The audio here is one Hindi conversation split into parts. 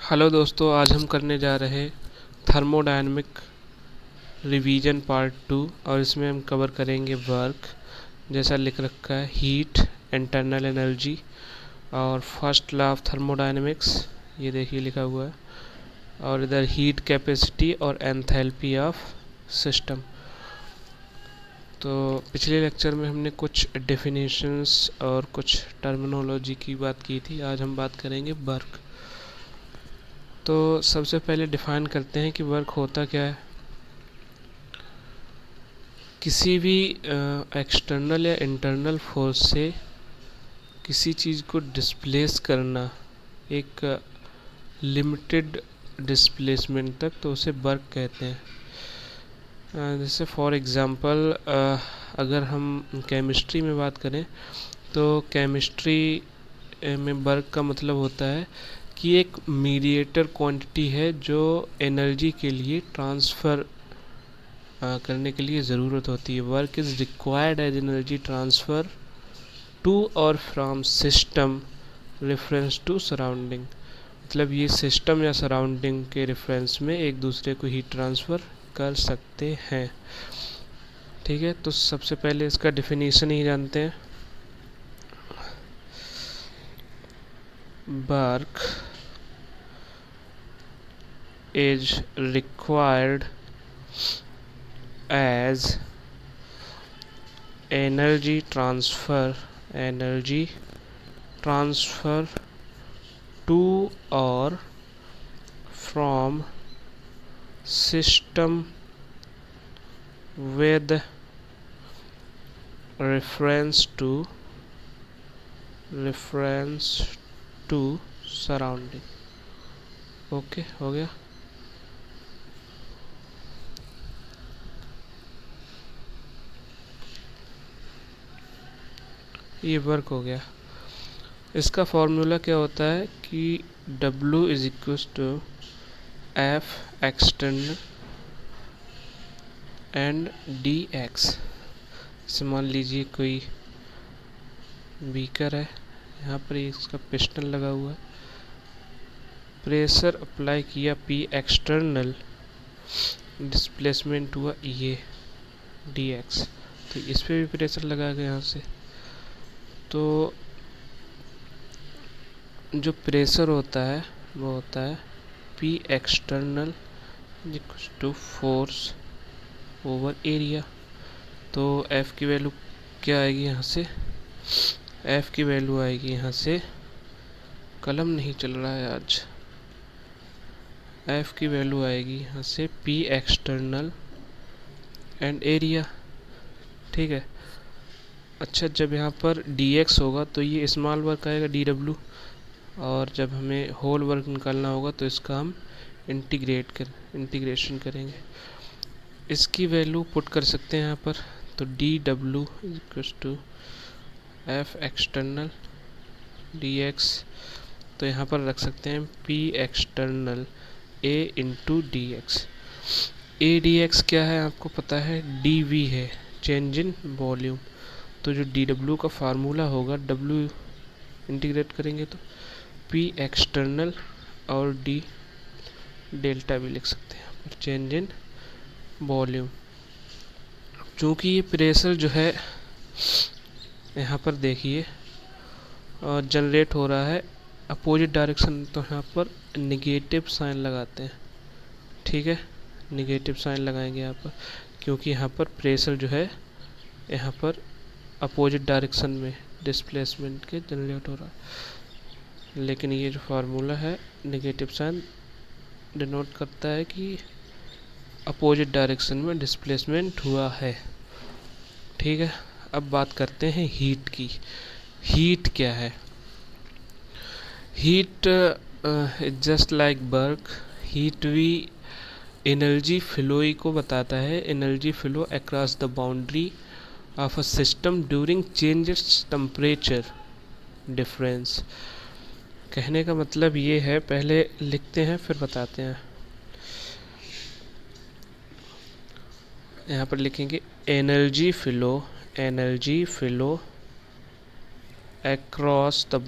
हेलो दोस्तों, आज हम करने जा रहे हैं थर्मोडायनेमिक रिवीजन पार्ट 2 और इसमें हम कवर करेंगे वर्क। जैसा लिख रखा है हीट, इंटरनल एनर्जी और फर्स्ट लॉ ऑफ थर्मोडायनेमिक्स, ये देखिए लिखा हुआ है। और इधर हीट कैपेसिटी और एंथैल्पी ऑफ सिस्टम। तो पिछले लेक्चर में हमने कुछ डेफिनेशंस और कुछ टर्मिनोलॉजी की बात की थी। आज हम बात करेंगे वर्क। तो सबसे पहले डिफाइन करते हैं कि वर्क होता क्या है। किसी भी एक्सटर्नल या इंटरनल फोर्स से किसी चीज़ को डिस्प्लेस करना एक लिमिटेड डिस्प्लेसमेंट तक, तो उसे वर्क कहते हैं। जैसे फॉर एग्ज़ाम्पल अगर हम केमिस्ट्री में बात करें तो केमिस्ट्री में वर्क का मतलब होता है कि एक मीडिएटर क्वांटिटी है जो एनर्जी के लिए ट्रांसफ़र करने के लिए ज़रूरत होती है। Work is required as energy transfer to और from system reference to surrounding. मतलब ये सिस्टम या सराउंडिंग के रेफरेंस में एक दूसरे को हीट ट्रांसफ़र कर सकते हैं। ठीक है, तो सबसे पहले इसका डेफिनेशन ही जानते हैं। Work is required as energy transfer to or from system with reference to surrounding। Okay, हो गया। ये वर्क हो गया। इसका फॉर्मूला क्या होता है कि W is equal to F external and D X. जैसे मान लीजिए कोई बीकर है, यहाँ पर इसका पिस्टन लगा हुआ है, प्रेशर अप्लाई किया P एक्सटर्नल, डिस्प्लेसमेंट हुआ ये डी एक्स, तो इस पर भी प्रेशर लगा गया यहाँ से। तो जो प्रेशर होता है वो होता है P external equal to force over area. तो F की वैल्यू क्या आएगी यहाँ से? F की वैल्यू आएगी यहाँ से, कलम नहीं चल रहा है आज। F की वैल्यू आएगी यहाँ से P एक्सटर्नल एंड एरिया। ठीक है। अच्छा, जब यहाँ पर dx होगा तो ये स्मॉल वर्क आएगा dw, और जब हमें होल वर्क निकालना होगा तो इसका हम इंटीग्रेशन करेंगे। इसकी वैल्यू पुट कर सकते हैं यहाँ पर, तो dw equal to F external dx, तो यहाँ पर रख सकते हैं P external A into D X. A D X क्या है आपको पता है? dv है, चेंज इन वॉल्यूम। तो जो dw का फार्मूला होगा, w इंटीग्रेट करेंगे तो P एक्सटर्नल और d डेल्टा भी लिख सकते हैं पर चेंज इन वॉल्यूम। चूँकि ये प्रेशर जो है यहाँ पर देखिए जनरेट हो रहा है अपोजिट डायरेक्शन, तो यहाँ पर निगेटिव साइन लगाते हैं। ठीक है, निगेटिव साइन लगाएंगे यहाँ पर, क्योंकि यहाँ पर प्रेशर जो है यहाँ पर अपोजिट डायरेक्शन में डिस्प्लेसमेंट के जनरेट हो रहा है। लेकिन ये जो फार्मूला है नेगेटिव साइन डिनोट करता है कि अपोजिट डायरेक्शन में डिस्प्लेसमेंट हुआ है। ठीक है, अब बात करते हैं हीट की। हीट क्या है? Heat is just like work. Heat भी एनर्जी फ्लो को बताता है, energy flow across the boundary of a system during changes temperature difference। कहने का मतलब ये है, पहले लिखते हैं फिर बताते हैं। यहाँ पर लिखेंगे energy flow across the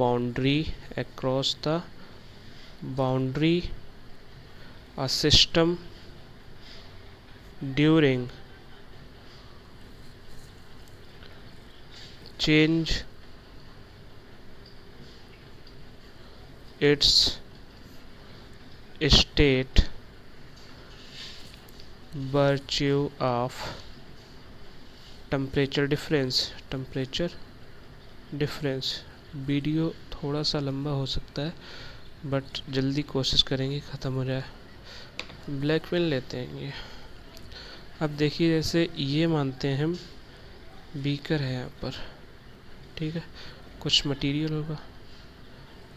boundary a system during change its state virtue of temperature difference. Video थोड़ा सा लंबा हो सकता है बट जल्दी कोशिश करेंगे ख़त्म हो जाए। ब्लैक पेन लेते हैं ये। अब देखिए जैसे ये मानते हैं हम बीकर है यहाँ पर, ठीक है, कुछ मटेरियल होगा,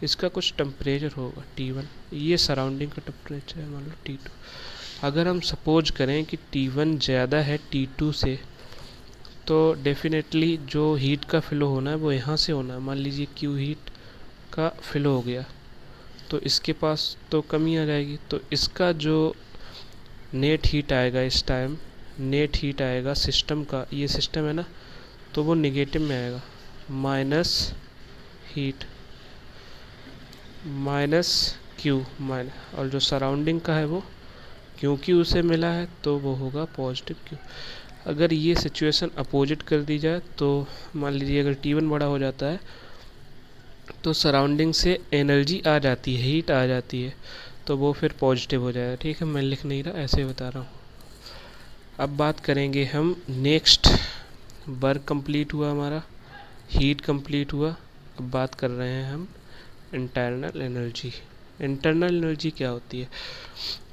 इसका कुछ टेम्परेचर होगा T1, ये सराउंडिंग का टेम्परेचर है मान लो T2। अगर हम सपोज करें कि T1 ज़्यादा है T2 से तो डेफिनेटली जो हीट का फ्लो होना है वो यहाँ से होना है। मान लीजिए Q हीट का फ्लो हो गया तो इसके पास तो कमी आ जाएगी, तो इसका जो नेट हीट आएगा इस टाइम, नेट हीट आएगा सिस्टम का, ये सिस्टम है ना, तो वो निगेटिव में आएगा, minus heat minus Q minus, और जो सराउंडिंग का है वो क्योंकि उसे मिला है तो वो होगा पॉजिटिव Q। अगर ये सिचुएशन अपोजिट कर दी जाए तो मान लीजिए अगर T1 बड़ा हो जाता है तो सराउंडिंग से एनर्जी आ जाती है, हीट आ जाती है, तो वो फिर पॉजिटिव हो जाएगा। ठीक है, मैं लिख नहीं रहा, ऐसे बता रहा हूँ। अब बात करेंगे हम नेक्स्ट, वर्क कंप्लीट हुआ हमारा, हीट कंप्लीट हुआ। अब बात कर रहे हैं हम इंटरनल एनर्जी। इंटरनल एनर्जी क्या होती है?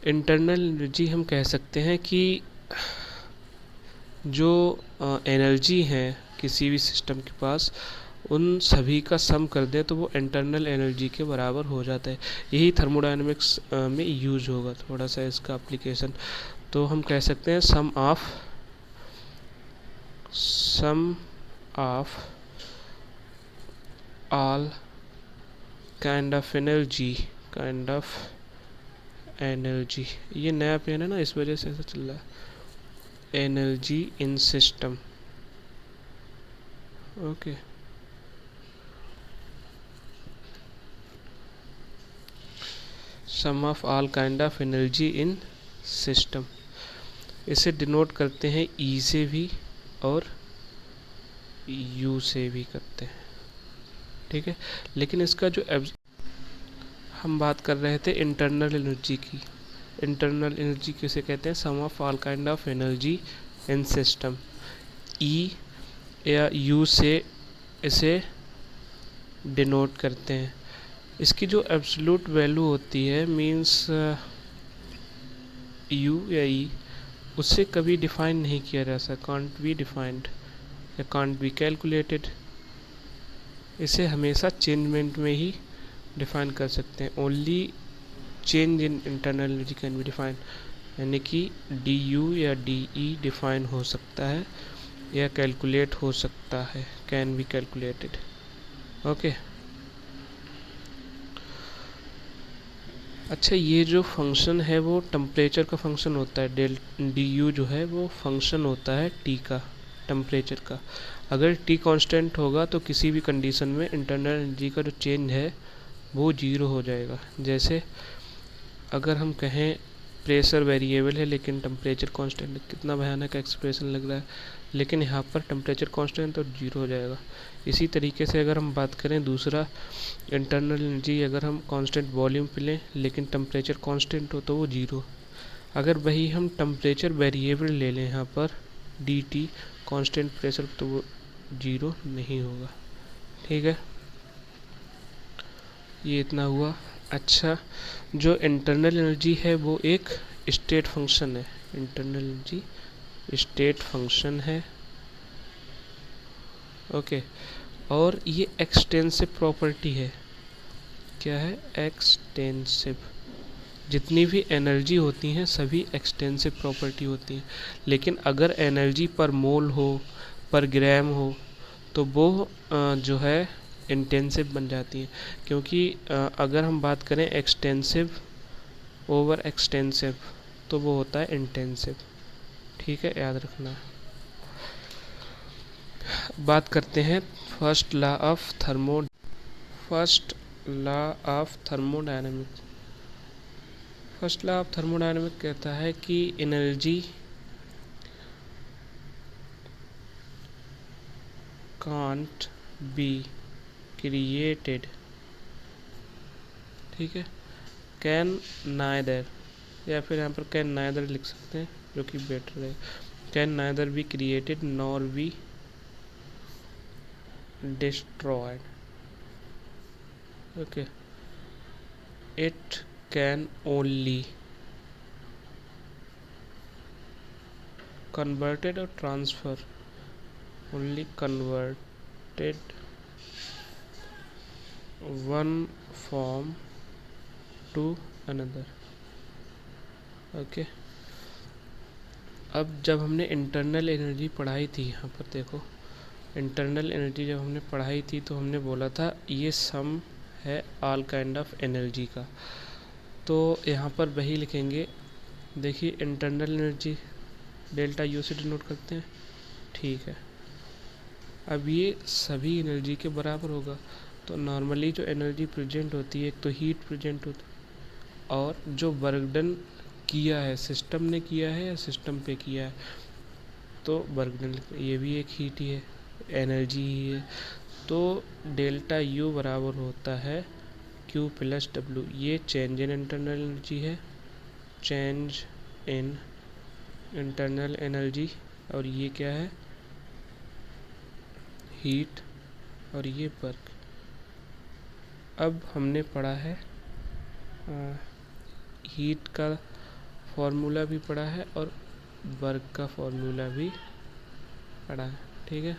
इंटरनल एनर्जी हम कह सकते हैं कि जो एनर्जी है किसी भी सिस्टम के पास, उन सभी का सम कर दें तो वो इंटरनल एनर्जी के बराबर हो जाता है। यही थर्मोडायनेमिक्स में यूज होगा थोड़ा सा इसका एप्लीकेशन। तो हम कह सकते हैं sum of all kind of energy, ये नया पेन है ना इस वजह से ऐसा चल रहा है, energy in system. Okay, sum of all kind of energy in system, इसे डिनोट करते हैं ई से भी और यू से भी करते हैं। ठीक है, लेकिन इसका जो हम बात कर रहे थे इंटरनल एनर्जी की, इंटरनल एनर्जी किसे कहते हैं? Sum of all kind of energy in system. E या यू से इसे डिनोट करते हैं। इसकी जो एब्सोल्यूट वैल्यू होती है मींस यू या ई, उससे कभी डिफाइन नहीं किया जा सकता, कांट बी डिफाइंड या कांट बी कैलकुलेटेड। इसे हमेशा चेंजमेंट में ही डिफाइन कर सकते हैं। Only change in internal energy can be define, यानी कि डी यू या डी ई डिफाइन हो सकता है या कैलकुलेट हो सकता है, कैन बी कैलकुलेटेड। ओके, अच्छा, ये जो फंक्शन है वो टेम्परेचर का फंक्शन होता है। डी यू जो है वो फंक्शन होता है टी का, टेम्परेचर का। अगर टी कांस्टेंट होगा तो किसी भी कंडीशन में इंटरनल एनर्जी का जो चेंज है वो जीरो हो जाएगा। जैसे अगर हम कहें प्रेशर वेरिएबल है लेकिन टेम्परेचर कांस्टेंट, कितना भयानक एक्सप्रेशन लग रहा है, लेकिन यहाँ पर टेम्परेचर कांस्टेंट तो जीरो हो जाएगा। इसी तरीके से अगर हम बात करें दूसरा, इंटरनल एनर्जी अगर हम कांस्टेंट वॉल्यूम पे लें लेकिन टेम्परेचर कांस्टेंट हो तो वो जीरो। अगर वही हम टेम्परेचर वेरिएबल ले लें यहाँ पर डी टी कांस्टेंट प्रेशर, तो वो जीरो नहीं होगा। ठीक है, ये इतना हुआ। अच्छा, जो इंटरनल एनर्जी है वो एक स्टेट फंक्शन है। इंटरनल एनर्जी स्टेट फंक्शन है। ओके, और ये एक्सटेंसिव प्रॉपर्टी है। क्या है? एक्सटेंसिव। जितनी भी एनर्जी होती हैं सभी एक्सटेंसिव प्रॉपर्टी होती हैं, लेकिन अगर एनर्जी पर मोल हो, पर ग्राम हो, तो वो जो है इंटेंसिव बन जाती हैं। क्योंकि अगर हम बात करें एक्सटेंसिव ओवर एक्सटेंसिव तो वो होता है इंटेंसिव। ठीक है, याद रखना। बात करते हैं first law of thermodynamics. First law of thermodynamic कहता है कि एनर्जी कांट बी क्रिएटेड, ठीक है, कैन नाइदर, या फिर यहाँ पर कैन नाइदर लिख सकते हैं जो कि बेटर है, can neither be created nor be destroyed. Okay, it can only converted or transfer, only converted one form to another। Okay, अब जब हमने इंटरनल एनर्जी पढ़ाई थी, यहाँ पर देखो इंटरनल एनर्जी जब हमने पढ़ाई थी तो हमने बोला था ये सम है ऑल काइंड ऑफ एनर्जी का, तो यहाँ पर वही लिखेंगे। देखिए इंटरनल एनर्जी डेल्टा यू से डिनोट करते हैं, ठीक है। अब ये सभी एनर्जी के बराबर होगा, तो नॉर्मली जो एनर्जी प्रेजेंट होती है, एक तो हीट प्रेजेंट होती है और जो वर्क डन किया है सिस्टम ने किया है या सिस्टम पे किया है, तो वर्क डन ये भी एक हीट ही है, एनर्जी ही है। तो डेल्टा यू बराबर होता है क्यू प्लस डब्ल्यू। ये चेंज इन इंटरनल एनर्जी है, चेंज इन इंटरनल एनर्जी, और ये क्या है हीट, और ये वर्क। अब हमने पढ़ा है हीट का फॉर्मूला भी पढ़ा है और वर्क का फॉर्मूला भी पढ़ा है, ठीक है।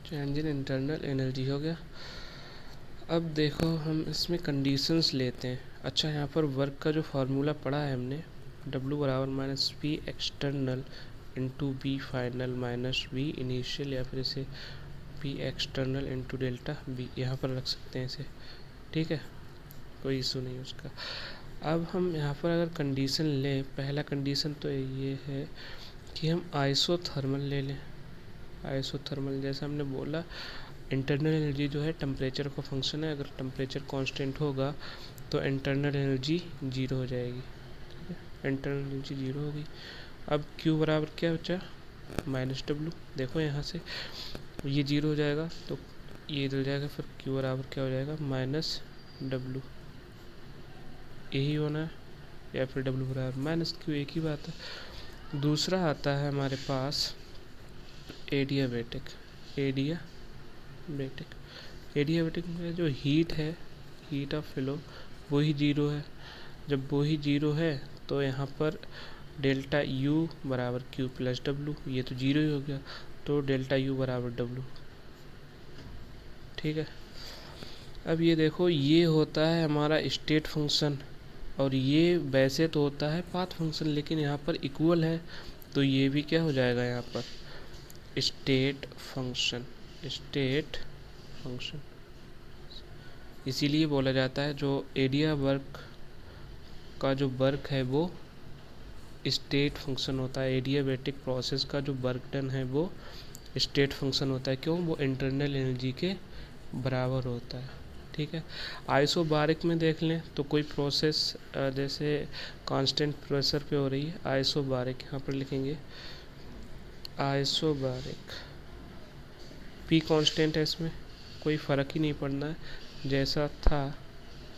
चेंज इन इंटरनल एनर्जी हो गया। अब देखो हम इसमें कंडीशंस लेते हैं। अच्छा, यहाँ पर वर्क का जो फार्मूला पढ़ा है हमने, W बराबर minus P external into V final minus V initial, या फिर इसे P external into delta V, यहाँ पर रख सकते हैं इसे, ठीक है, कोई इशू नहीं उसका। अब हम यहाँ पर अगर कंडीशन लें, पहला कंडीशन तो ये है कि हम आइसोथर्मल ले लें। आइसोथर्मल जैसा हमने बोला, इंटरनल एनर्जी जो है टेम्परेचर का फंक्शन है, अगर टेम्परेचर कांस्टेंट होगा तो इंटरनल एनर्जी जीरो हो जाएगी, ठीक है, इंटरनल एनर्जी जीरो हो गई। अब Q बराबर क्या बचा, माइनस डब्लू। देखो यहाँ से ये जीरो हो जाएगा तो ये इधर जाएगा, फिर Q बराबर क्या हो जाएगा, माइनस डब्लू, यही होना है, या फिर W बराबर माइनस Q, एक ही बात है। दूसरा आता है हमारे पास एडियाबैटिक। एडियाबैटिक में जो हीट है, हीट ऑफ फ्लो, वो ही जीरो है। जब वो ही जीरो है तो यहाँ पर डेल्टा यू बराबर क्यू प्लस डब्लू, ये तो जीरो ही हो गया, तो डेल्टा यू बराबर डब्लू, ठीक है। अब ये देखो, ये होता है हमारा स्टेट फंक्शन, और ये वैसे तो होता है पाथ फंक्शन, लेकिन यहाँ पर इक्वल है, तो ये भी क्या हो जाएगा यहाँ पर स्टेट फंक्शन। इसीलिए बोला जाता है जो एरिया वर्क का जो वर्क है वो स्टेट फंक्शन होता है, एडियाबैटिक प्रोसेस का जो वर्क डन है वो स्टेट फंक्शन होता है। क्यों, वो इंटरनल एनर्जी के बराबर होता है, ठीक है। आइसोबारिक में देख लें तो कोई प्रोसेस जैसे कांस्टेंट प्रेशर पे हो रही है, आइसोबारिक यहाँ पर लिखेंगे, आइसोबारिक पी कांस्टेंट है, इसमें कोई फ़र्क ही नहीं पड़ना है, जैसा था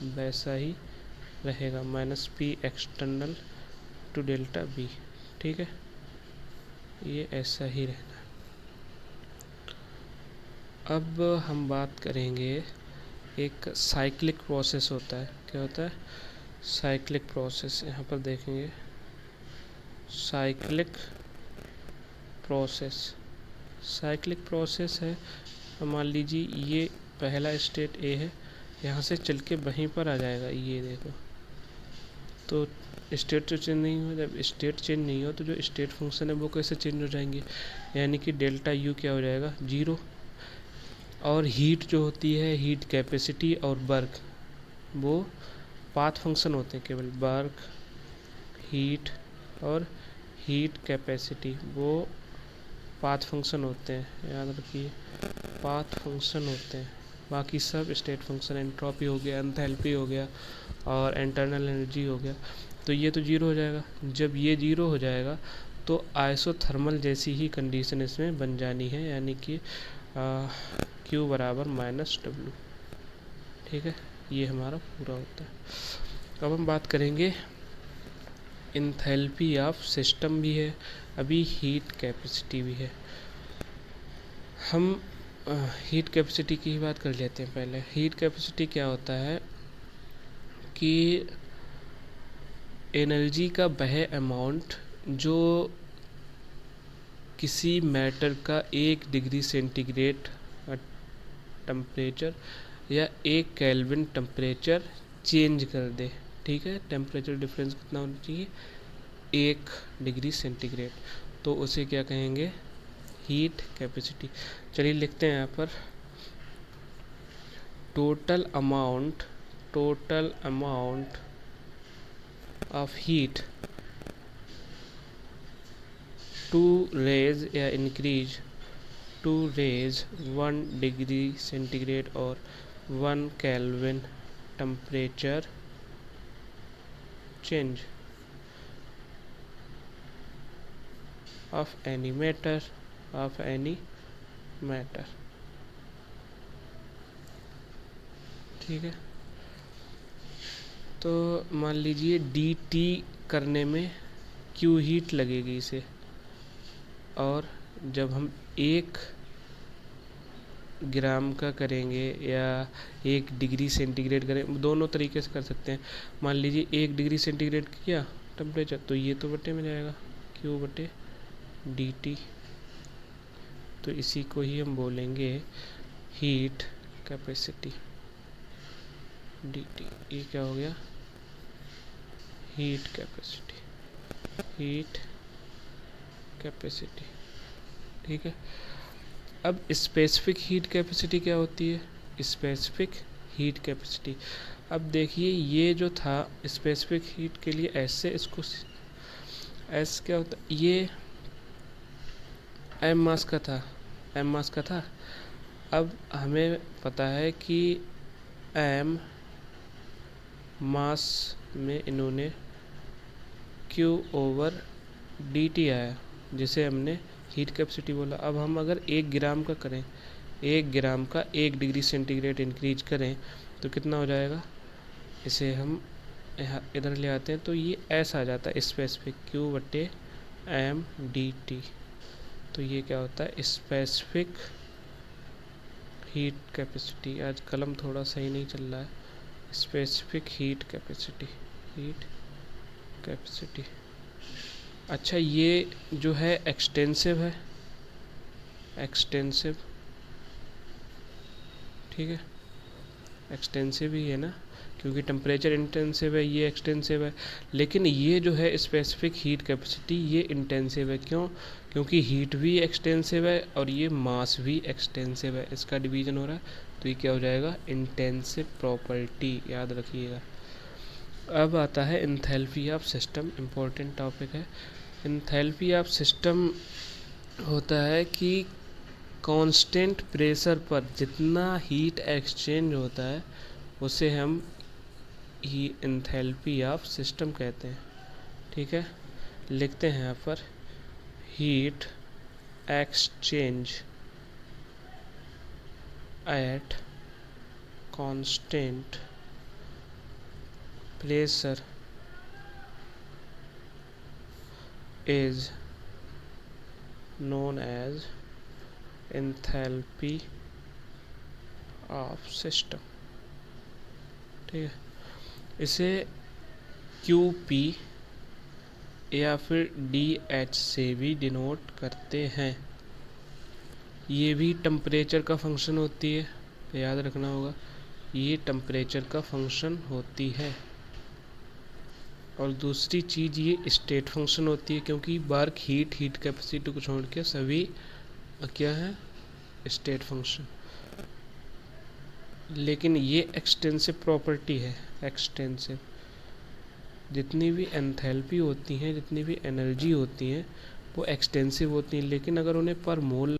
वैसा ही रहेगा, minus P external to delta V, ठीक है, ये ऐसा ही रहना। अब हम बात करेंगे, एक साइक्लिक प्रोसेस होता है, क्या होता है, साइक्लिक प्रोसेस। यहाँ पर देखेंगे साइक्लिक प्रोसेस है, मान लीजिए ये पहला स्टेट ए है, यहाँ से चल के वहीं पर आ जाएगा, ये देखो, तो स्टेट तो चेंज नहीं हो, जब स्टेट चेंज नहीं हो तो जो स्टेट फंक्शन है वो कैसे चेंज हो जाएंगे, यानी कि डेल्टा यू क्या हो जाएगा, जीरो। और हीट जो होती है, हीट कैपेसिटी और वर्क, वो पाथ फंक्शन होते हैं केवल, वर्क, हीट और हीट कैपेसिटी वो पाथ फंक्शन होते हैं, याद रखिए, पाथ फंक्शन होते हैं, बाकी सब स्टेट फंक्शन, एंट्रोपी हो गया, एंथैल्पी हो गया और इंटरनल एनर्जी हो गया, तो ये तो जीरो हो जाएगा। जब ये जीरो हो जाएगा तो आइसोथर्मल जैसी ही कंडीशन इसमें बन जानी है, यानी कि Q बराबर -W। ठीक है, ये हमारा पूरा होता है। अब हम बात करेंगे इंथैल्पी ऑफ सिस्टम भी है, अभी हीट कैपेसिटी भी है। हम हीट कैपेसिटी की ही बात कर लेते हैं पहले। हीट कैपेसिटी क्या होता है कि एनर्जी का वह अमाउंट जो किसी मैटर का 1 डिग्री सेंटीग्रेड टेम्परेचर या 1 केल्विन टेम्परेचर चेंज कर दे। ठीक है, टेम्परेचर डिफरेंस कितना होना चाहिए, 1 डिग्री सेंटीग्रेड, तो उसे क्या कहेंगे, हीट कैपेसिटी। चलिए लिखते हैं यहाँ पर total amount of heat to raise या increase to raise 1 degree centigrade और 1 kelvin temperature change of any matter ठीक है। तो मान लीजिए dt करने में Q हीट लगेगी इसे, और जब हम 1 ग्राम का करेंगे या 1 डिग्री सेंटीग्रेड करें, दोनों तरीके से कर सकते हैं। मान लीजिए 1 डिग्री सेंटीग्रेड किया टेम्परेचर, तो ये तो बटे में जाएगा Q बटे dt, तो इसी को ही हम बोलेंगे हीट कैपेसिटी dt। ये क्या हो गया, हीट कैपेसिटी। ठीक है, अब स्पेसिफिक हीट कैपेसिटी क्या होती है, स्पेसिफिक हीट कैपेसिटी। अब देखिए ये जो था स्पेसिफिक हीट के लिए ऐसे, इसको एस क्या होता, ये m मास का था। अब हमें पता है कि m मास में इन्होंने Q/dt आया, जिसे हमने हीट कैपेसिटी बोला। अब हम अगर 1 ग्राम का करें, 1 ग्राम का 1 डिग्री सेंटीग्रेड इंक्रीज करें तो कितना हो जाएगा, इसे हम यहाँ इधर ले आते हैं तो ये ऐसा आ जाता है स्पेसिफिक Q/m/dt। तो ये क्या होता है, स्पेसिफिक हीट कैपेसिटी। आज कलम थोड़ा सही नहीं चल रहा है। स्पेसिफिक हीट कैपेसिटी अच्छा, ये जो है एक्सटेंसिव है, ठीक है, एक्सटेंसिव ही है ना, क्योंकि टेम्परेचर इंटेंसिव है, ये एक्सटेंसिव है। लेकिन ये जो है स्पेसिफिक हीट कैपेसिटी, ये इंटेंसिव है। क्यों, क्योंकि हीट भी एक्सटेंसिव है और ये मास भी एक्सटेंसिव है, इसका डिवीजन हो रहा है, तो ये क्या हो जाएगा, इंटेंसिव प्रॉपर्टी, याद रखिएगा। अब आता है enthalpy of system, important topic है। एंथैल्पी ऑफ सिस्टम होता है कि कांस्टेंट प्रेशर पर जितना हीट एक्सचेंज होता है उसे हम ही एंथैल्पी ऑफ सिस्टम कहते हैं। ठीक है, लिखते हैं यहाँ पर heat exchange at constant pressure is known as enthalpy of system। ठीक है, इसे QP या फिर DH से भी डिनोट करते हैं। ये भी टेम्परेचर का फंक्शन होती है, याद रखना होगा, ये टेम्परेचर का फंक्शन होती है। और दूसरी चीज़ ये स्टेट फंक्शन होती है, क्योंकि वर्क हीट कैपेसिटी को छोड़ के सभी क्या है, स्टेट फंक्शन। लेकिन ये एक्सटेंसिव प्रॉपर्टी है, एक्सटेंसिव। जितनी भी एंथैल्पी होती हैं, जितनी भी एनर्जी होती हैं, वो एक्सटेंसिव होती हैं, लेकिन अगर उन्हें पर मोल